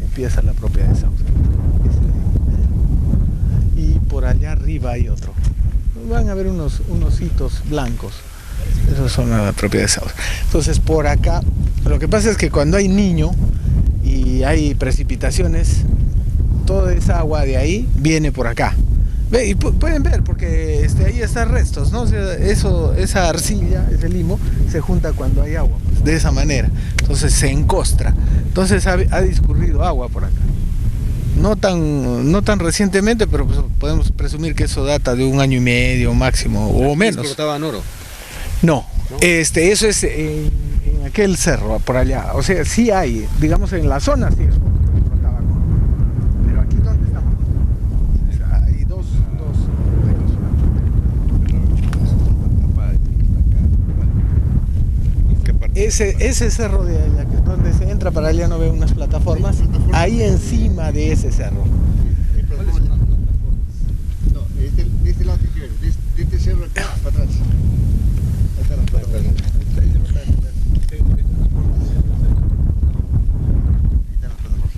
empieza la propiedad de Sauce. Y por allá arriba hay otro. Van a ver unos hitos blancos. Esos son la propiedad de Sauce. Entonces por acá, lo que pasa es que cuando hay niño y hay precipitaciones, toda esa agua de ahí viene por acá. Ve, y pueden ver, porque ahí están restos, ¿no? O sea, esa arcilla, ese limo, se junta cuando hay agua, pues, de esa manera. Entonces se encostra. Entonces ha discurrido agua por acá. No tan recientemente, pero pues podemos presumir que eso data de 1 año y medio máximo, o menos. ¿Exportaban oro? No, eso es en aquel cerro, por allá. O sea, sí hay, digamos en la zona sí explotaban oro. Pero aquí donde estamos, o sea, hay dos. Ese cerro de allá, donde se entra para allá, no ve unas plataformas, ahí encima de ese cerro. ¿Cuáles son las plataformas? No, de este lado que quieres, de este cerro acá para atrás. Ahí están las plataformas.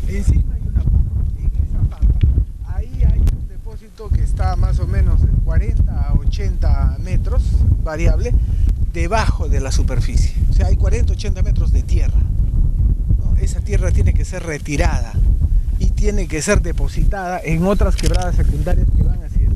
Encima hay una pampa, en esa pampa, ahí hay un depósito que está más o menos de 40 a 80 metros, variable, debajo de la superficie. O sea, hay 40, 80 metros de tierra, ¿no? Esa tierra tiene que ser retirada y tiene que ser depositada en otras quebradas secundarias que van hacia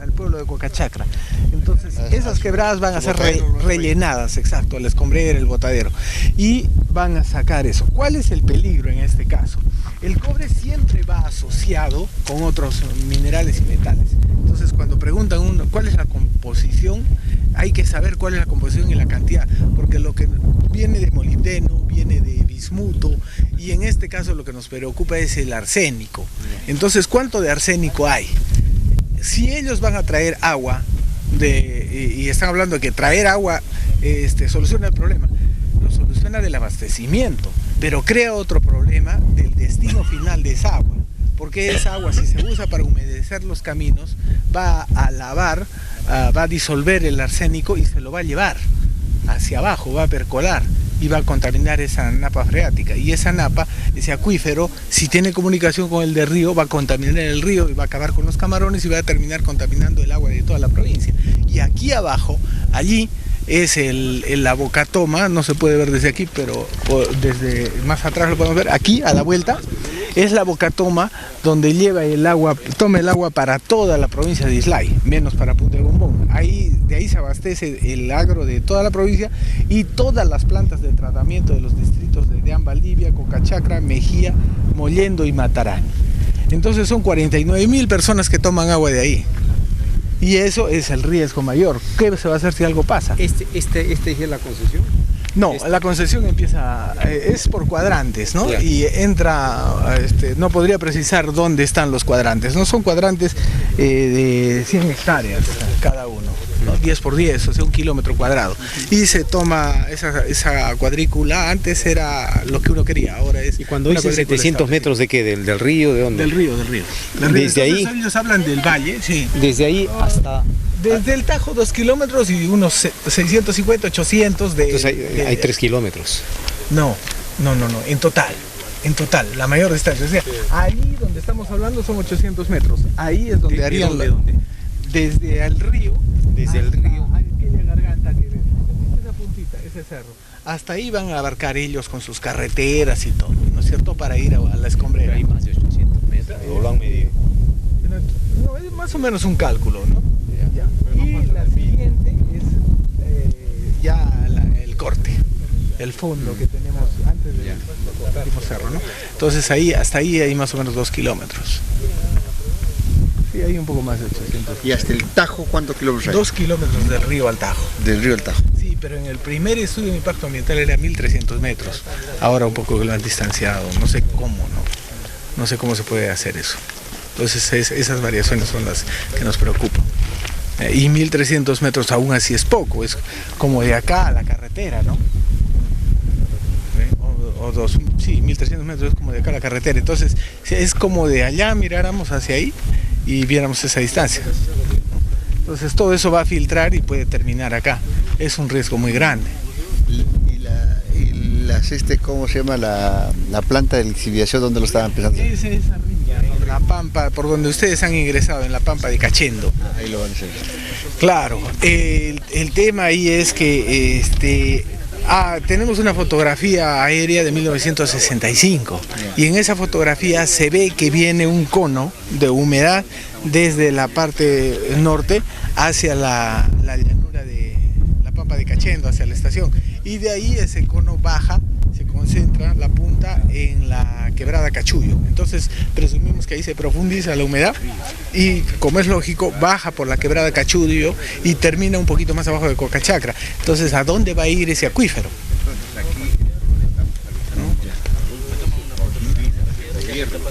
el pueblo de Cocachacra. Entonces, esas quebradas van a ser rellenadas, exacto, el escombrero, el botadero, y van a sacar eso. ¿Cuál es el peligro en este caso? El cobre siempre va asociado con otros minerales y metales. Entonces, cuando preguntan cuál es la composición, hay que saber cuál es la composición y la cantidad, porque lo que viene de molibdeno, viene de bismuto, y en este caso lo que nos preocupa es el arsénico. Entonces, ¿cuánto de arsénico hay? Si ellos van a traer agua, y están hablando de que traer agua soluciona el problema, lo soluciona del abastecimiento, pero crea otro problema del destino final de esa agua. Porque esa agua, si se usa para humedecer los caminos, va a lavar, va a disolver el arsénico y se lo va a llevar hacia abajo, va a percolar y va a contaminar esa napa freática. Y esa napa, ese acuífero, si tiene comunicación con el del río, va a contaminar el río y va a acabar con los camarones y va a terminar contaminando el agua de toda la provincia. Y aquí abajo, allí, es la bocatoma, no se puede ver desde aquí, pero desde más atrás lo podemos ver, aquí a la vuelta, es la bocatoma donde lleva el agua, toma el agua para toda la provincia de Islay, menos para Punta de Bombón. De ahí se abastece el agro de toda la provincia y todas las plantas de tratamiento de los distritos de Deán, Valdivia, Cocachacra, Mejía, Mollendo y Matarán. Entonces son 49.000 personas que toman agua de ahí. Y eso es el riesgo mayor. ¿Qué se va a hacer si algo pasa? ¿Este es la concesión? No, la concesión empieza, es por cuadrantes, ¿no? Claro. Y entra, no podría precisar dónde están los cuadrantes, ¿no? Son cuadrantes de 100 hectáreas cada uno, ¿no? 10 por 10, o sea, 1 kilómetro cuadrado. Y se toma esa cuadrícula, antes era lo que uno quería, ahora es... ¿Y cuando dice 700 metros de qué? ¿Del río? ¿De dónde? Del río. Desde ahí... Ellos hablan del valle, sí. Desde ahí hasta... Desde el Tajo 2 kilómetros y unos 650, 800 de... Entonces hay 3 kilómetros. No, en total, la mayor distancia. O sea, ahí donde estamos hablando son 800 metros. Ahí es donde harían... ¿Dónde? Desde el río. Desde el río. Aquella garganta que ven. Esa puntita, ese cerro. Hasta ahí van a abarcar ellos con sus carreteras y todo, ¿no es cierto? Para ir a la escombrera. Hay más de 800 metros. ¿O lo han medido? No, es más o menos un cálculo, ¿no? Ya. Y la siguiente es el corte, el fondo que tenemos antes del último cerro, ¿no? Entonces hasta ahí hay más o menos 2 kilómetros. Sí, hay un poco más de 800. ¿Y hasta el Tajo cuántos kilómetros hay? 2 kilómetros del río al Tajo. Del río al Tajo. Sí, pero en el primer estudio de impacto ambiental era 1300 metros. Ahora un poco lo han distanciado, no sé cómo, no sé cómo se puede hacer eso. Entonces esas variaciones son las que nos preocupan. Y 1300 metros aún así es poco, es como de acá a la carretera, ¿no? Sí, 1300 metros es como de acá a la carretera, entonces es como de allá miráramos hacia ahí y viéramos esa distancia. Entonces todo eso va a filtrar y puede terminar acá, es un riesgo muy grande. Y la ¿Recuerdas cómo se llama la planta de lixiviación donde lo estaban empezando? Es arriba, en la pampa, por donde ustedes han ingresado, en la pampa de Cachendo. Ahí lo van a hacer. Claro, el tema ahí es que tenemos una fotografía aérea de 1965 y en esa fotografía se ve que viene un cono de humedad desde la parte norte hacia la llanura de la pampa de Cachendo, hacia la estación, y de ahí ese cono baja, se concentra la punta en la quebrada Cachullo. Entonces presumimos que ahí se profundiza la humedad y, como es lógico, baja por la quebrada Cachullo y termina un poquito más abajo de Cocachacra. Entonces, ¿a dónde va a ir ese acuífero?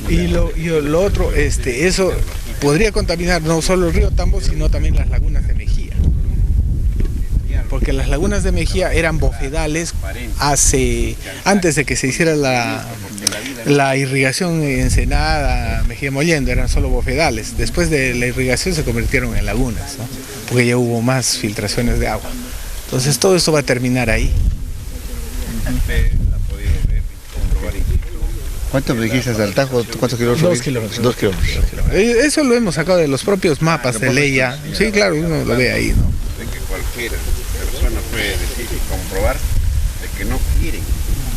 Y lo otro, eso podría contaminar no solo el río Tambo, sino también las lagunas de Mejía. Porque las lagunas de Mejía eran bofedales antes de que se hiciera la irrigación Ensenada, Mejía Mollendo, eran solo bofedales. Después de la irrigación se convirtieron en lagunas, ¿no? Porque ya hubo más filtraciones de agua. Entonces todo esto va a terminar ahí. ¿Cuánto me dijiste hasta el Tajo? ¿Cuántos kilómetros? 2 kilómetros. 2 kilómetros. Eso lo hemos sacado de los propios mapas de Leia. Sí, claro, uno lo ve ahí, ¿no? De que cualquier persona puede decir y comprobar de que no quieren,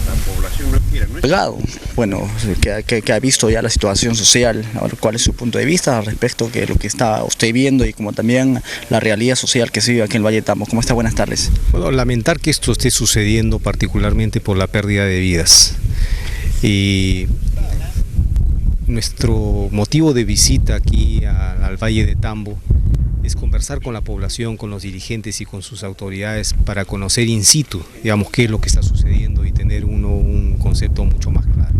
la población no quiere. ¿No? Bueno, que ha visto ya la situación social, ahora, ¿cuál es su punto de vista respecto a lo que está usted viendo y como también la realidad social que se vive aquí en el Valle de Tambo? ¿Cómo está? Buenas tardes. Bueno, lamentar que esto esté sucediendo particularmente por la pérdida de vidas. Y nuestro motivo de visita aquí al Valle de Tambo es conversar con la población, con los dirigentes y con sus autoridades para conocer in situ, digamos, qué es lo que está sucediendo y tener un concepto mucho más claro.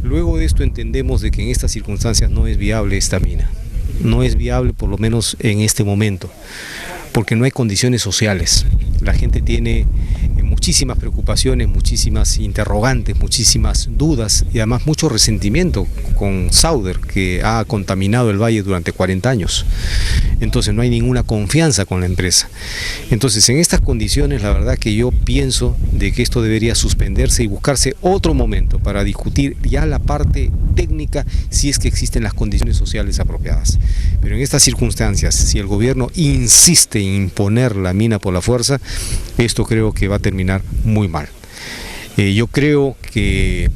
Luego de esto entendemos de que en estas circunstancias no es viable esta mina, no es viable por lo menos en este momento, porque no hay condiciones sociales. La gente tiene muchísimas preocupaciones, muchísimas interrogantes, muchísimas dudas y además mucho resentimiento con Sauder, que ha contaminado el valle durante 40 años. Entonces no hay ninguna confianza con la empresa. Entonces en estas condiciones la verdad que yo pienso de que esto debería suspenderse y buscarse otro momento para discutir ya la parte técnica si es que existen las condiciones sociales apropiadas. Pero en estas circunstancias, si el gobierno insiste en imponer la mina por la fuerza, esto creo que va a terminar muy mal. Yo creo que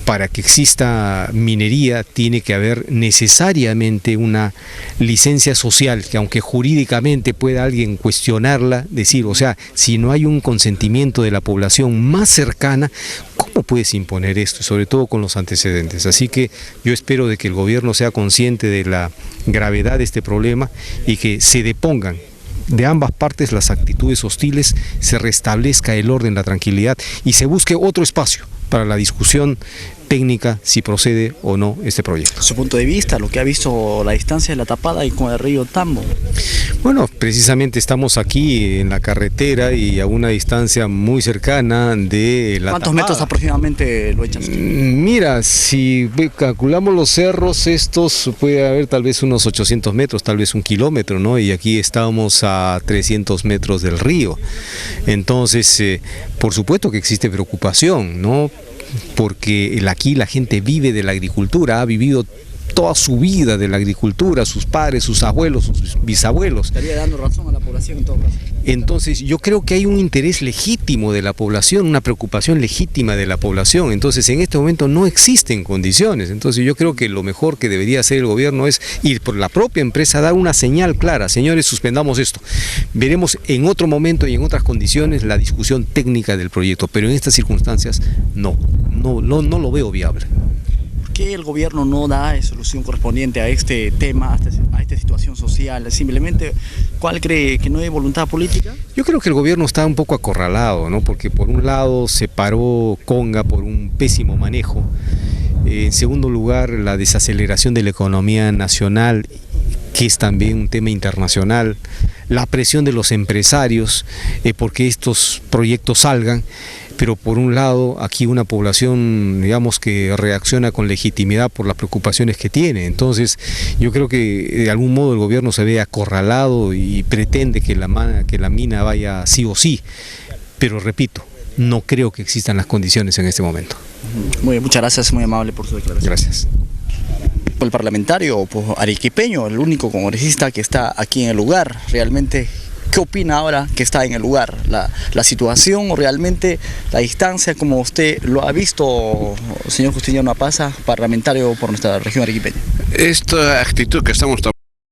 para que exista minería tiene que haber necesariamente una licencia social, que aunque jurídicamente pueda alguien cuestionarla, decir, o sea, si no hay un consentimiento de la población más cercana, ¿cómo puedes imponer esto? Sobre todo con los antecedentes. Así que yo espero de que el gobierno sea consciente de la gravedad de este problema y que se depongan de ambas partes las actitudes hostiles, se restablezca el orden, la tranquilidad y se busque otro espacio para la discusión técnica si procede o no este proyecto. Su punto de vista, lo que ha visto la distancia de la Tapada y con el río Tambo. Bueno, precisamente estamos aquí en la carretera y a una distancia muy cercana de la ¿Cuántos Tapada. metros aproximadamente lo echan? Mira, si calculamos los cerros, estos puede haber tal vez unos 800 metros, tal vez 1 kilómetro, ¿no? Y aquí estamos a 300 metros del río. Entonces, por supuesto que existe preocupación, ¿no? Porque aquí la gente vive de la agricultura, ha vivido toda su vida de la agricultura, sus padres, sus abuelos, sus bisabuelos. Estaría dando razón a la población en todo caso. Entonces yo creo que hay un interés legítimo de la población, una preocupación legítima de la población. Entonces en este momento no existen condiciones. Entonces yo creo que lo mejor que debería hacer el gobierno es ir por la propia empresa a dar una señal clara. Señores, suspendamos esto. Veremos en otro momento y en otras condiciones la discusión técnica del proyecto, pero en estas circunstancias no lo veo viable. ¿Por qué el gobierno no da solución correspondiente a este tema, a esta situación social? Simplemente, ¿cuál cree que no hay voluntad política? Yo creo que el gobierno está un poco acorralado, ¿no? Porque por un lado se paró Conga por un pésimo manejo. En segundo lugar, la desaceleración de la economía nacional, que es también un tema internacional, la presión de los empresarios porque estos proyectos salgan. Pero por un lado, aquí una población, digamos, que reacciona con legitimidad por las preocupaciones que tiene. Entonces, yo creo que de algún modo el gobierno se ve acorralado y pretende que la mina vaya sí o sí. Pero repito, no creo que existan las condiciones en este momento. Muy bien, muchas gracias, muy amable por su declaración. Gracias. El parlamentario arequipeño, el único congresista que está aquí en el lugar, realmente, ¿qué opina ahora que está en el lugar? La situación o realmente la distancia, como usted lo ha visto, señor Justiniano Apaza, parlamentario por nuestra región arequipeña. Esta actitud que estamos tomando